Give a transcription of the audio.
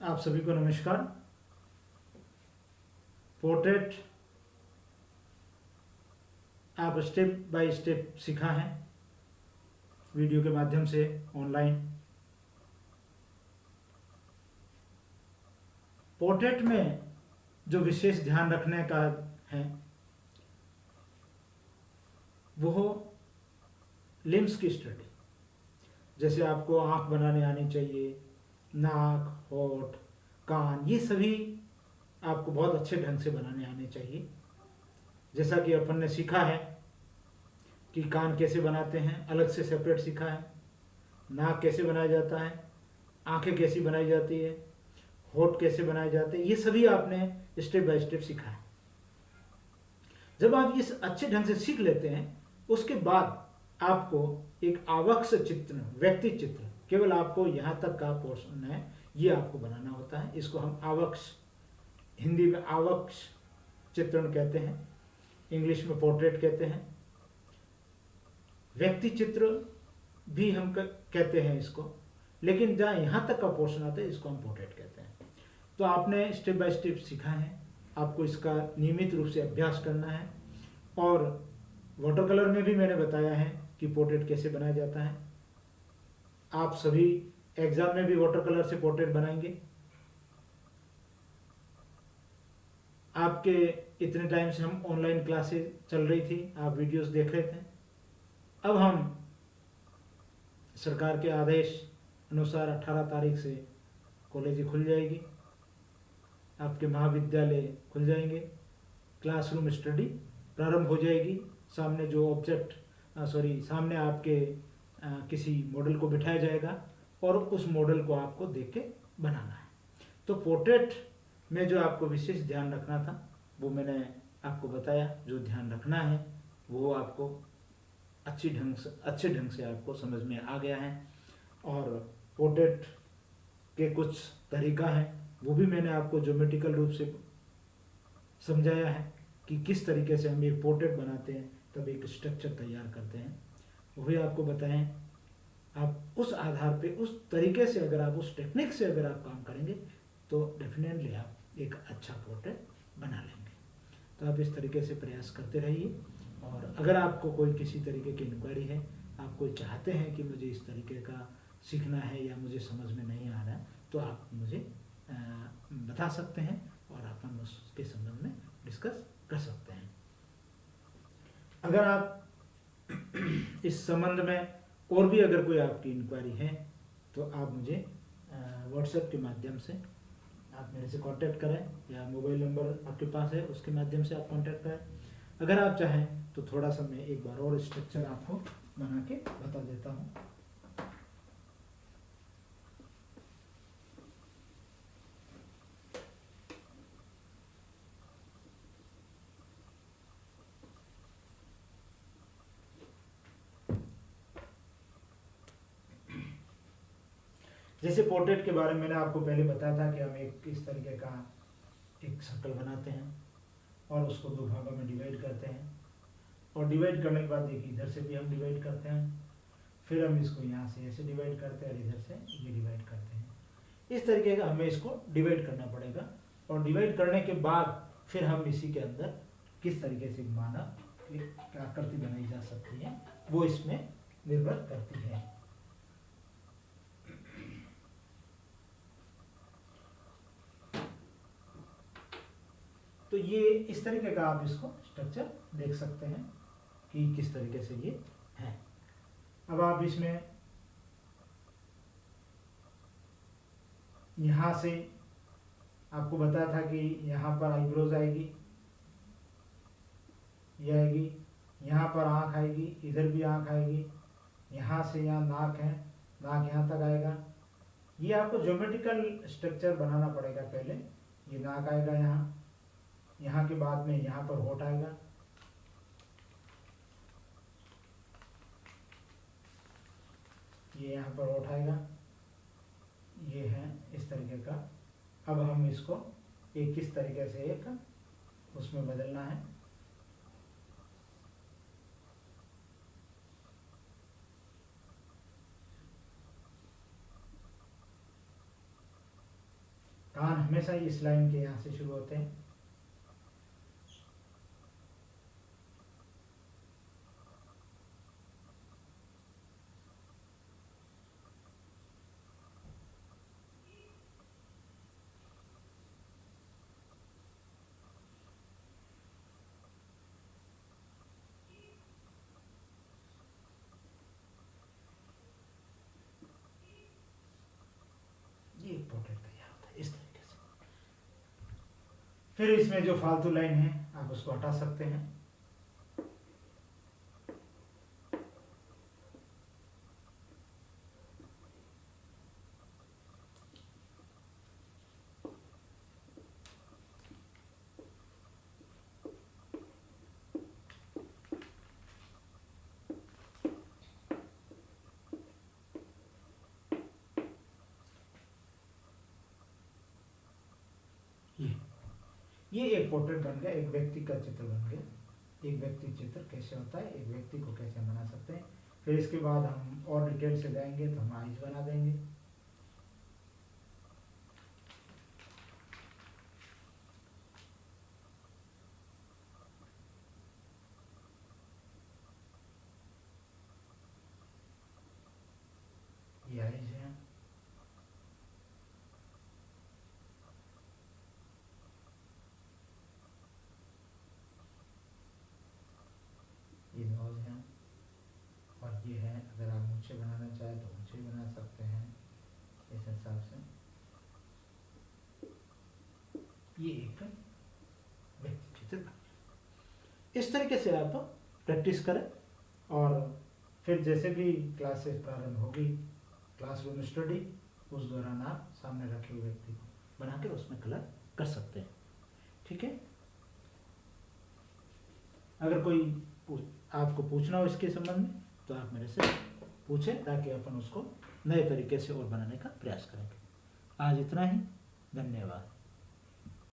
आप सभी को नमस्कार। पोर्ट्रेट आप स्टेप बाय स्टेप सीखा है वीडियो के माध्यम से ऑनलाइन। पोर्ट्रेट में जो विशेष ध्यान रखने का है वो हो लिम्स की स्टडी। जैसे आपको आँख बनाने आनी चाहिए, नाक, होठ, कान, ये सभी आपको बहुत अच्छे ढंग से बनाने आने चाहिए। जैसा कि अपन ने सीखा है कि कान कैसे बनाते हैं, अलग से सेपरेट सीखा है। नाक कैसे बनाया जाता है, आंखें कैसी बनाई जाती है, होठ कैसे बनाए जाते हैं, ये सभी आपने स्टेप बाय स्टेप सीखा है। जब आप इस अच्छे ढंग से सीख लेते हैं उसके बाद आपको एक आवक्ष चित्र, व्यक्ति चित्र, केवल आपको यहाँ तक का पोर्शन है ये आपको बनाना होता है। इसको हम आवक्ष, हिंदी में आवक्ष चित्रण कहते हैं, इंग्लिश में पोर्ट्रेट कहते हैं। व्यक्ति चित्र भी हम कहते हैं इसको, लेकिन जहाँ यहाँ तक का पोर्शन आता है इसको हम पोर्ट्रेट कहते हैं। तो आपने स्टेप बाय स्टेप सीखा है, आपको इसका नियमित रूप से अभ्यास करना है। और वाटर कलर में भी मैंने बताया है कि पोर्ट्रेट कैसे बनाया जाता है। आप सभी एग्जाम में भी वाटर कलर से पोर्ट्रेट बनाएंगे। आपके इतने टाइम से हम ऑनलाइन क्लासेस चल रही थी, आप वीडियोस देख रहे थे। अब हम सरकार के आदेश अनुसार 18 तारीख से कॉलेज खुल जाएगी, आपके महाविद्यालय खुल जाएंगे, क्लासरूम स्टडी प्रारंभ हो जाएगी। सामने जो सामने आपके किसी मॉडल को बिठाया जाएगा और उस मॉडल को आपको देख के बनाना है। तो पोर्ट्रेट में जो आपको विशेष ध्यान रखना था वो मैंने आपको बताया। जो ध्यान रखना है वो आपको अच्छे ढंग से आपको समझ में आ गया है। और पोर्ट्रेट के कुछ तरीका है वो भी मैंने आपको ज्योमेट्रिकल रूप से समझाया है कि किस तरीके से हम एक पोर्ट्रेट बनाते हैं, तब एक स्ट्रक्चर तैयार करते हैं, वो भी आपको बताएं। आप उस आधार पे, उस तरीके से, अगर आप उस टेक्निक से अगर आप काम करेंगे तो डेफिनेटली आप एक अच्छा पोर्ट्रेट बना लेंगे। तो आप इस तरीके से प्रयास करते रहिए। और अगर आपको कोई किसी तरीके की इंक्वायरी है, आप कोई चाहते हैं कि मुझे इस तरीके का सीखना है या मुझे समझ में नहीं आ रहा है, तो आप मुझे बता सकते हैं और अपन उसके संबंध में डिस्कस कर सकते हैं। अगर आप इस संबंध में और भी अगर कोई आपकी इंक्वायरी है तो आप मुझे व्हाट्सएप के माध्यम से आप मेरे से कांटेक्ट करें, या मोबाइल नंबर आपके पास है उसके माध्यम से आप कांटेक्ट करें। अगर आप चाहें तो थोड़ा सा मैं एक बार और स्ट्रक्चर आपको बना के बता देता हूँ। जैसे पोर्ट्रेट के बारे में मैंने आपको पहले बताया था कि हम एक इस तरीके का एक सर्कल बनाते हैं और उसको दो भागों में डिवाइड करते हैं, और डिवाइड करने के बाद एक इधर से भी हम डिवाइड करते हैं, फिर हम इसको यहाँ से ऐसे डिवाइड करते हैं और इधर से ये डिवाइड करते हैं। इस तरीके का हमें इसको डिवाइड करना पड़ेगा। और डिवाइड करने के बाद फिर हम इसी के अंदर किस तरीके से मानव एक आकृति बनाई जा सकती है वो इसमें निर्भर करती है। तो ये इस तरीके का आप इसको स्ट्रक्चर देख सकते हैं कि किस तरीके से ये है। अब आप इसमें यहाँ से आपको बताया था कि यहाँ पर आईब्रोज आएगी, ये आएगी, यहाँ पर आँख आएगी, इधर भी आँख आएगी, यहाँ से यहाँ नाक है, नाक यहाँ तक आएगा। ये आपको ज्योमेट्रिकल स्ट्रक्चर बनाना पड़ेगा। पहले ये नाक आएगा यहाँ, यहाँ के बाद में यहाँ पर होठ आएगा, ये यहाँ पर होठ आएगा, ये है इस तरीके का। अब हम इसको एक किस तरीके से एक उसमें बदलना है। कान हमेशा ही इस लाइन के यहाँ से शुरू होते हैं। ये एक पोर्ट्रेट तैयार होता है इस तरीके से। फिर इसमें जो फालतू लाइन है आप उसको हटा सकते हैं। ये एक पोर्ट्रेट बन गया, एक व्यक्ति का चित्र बन गया। एक व्यक्ति चित्र कैसे होता है, एक व्यक्ति को कैसे बना सकते हैं। फिर इसके बाद हम और डिटेल से जाएंगे तो हम आइज बना देंगे। ये आइज है। ये नोज है और ये है। अगर आप ऊंचे बनाना चाहें तो ऊंचे बना सकते हैं इस हिसाब से। ये एक व्यक्ति चित्र बन गया। इस तरीके से आप प्रैक्टिस करें और फिर जैसे भी क्लासेस प्रारंभ होगी, क्लासरूम स्टडी, उस दौरान आप सामने रखे हुए व्यक्ति को बना के उसमें कलर कर सकते हैं। ठीक है। अगर कोई आपको पूछना हो इसके संबंध में तो आप मेरे से पूछें ताकि अपन उसको नए तरीके से और बनाने का प्रयास करेंगे। आज इतना ही। धन्यवाद।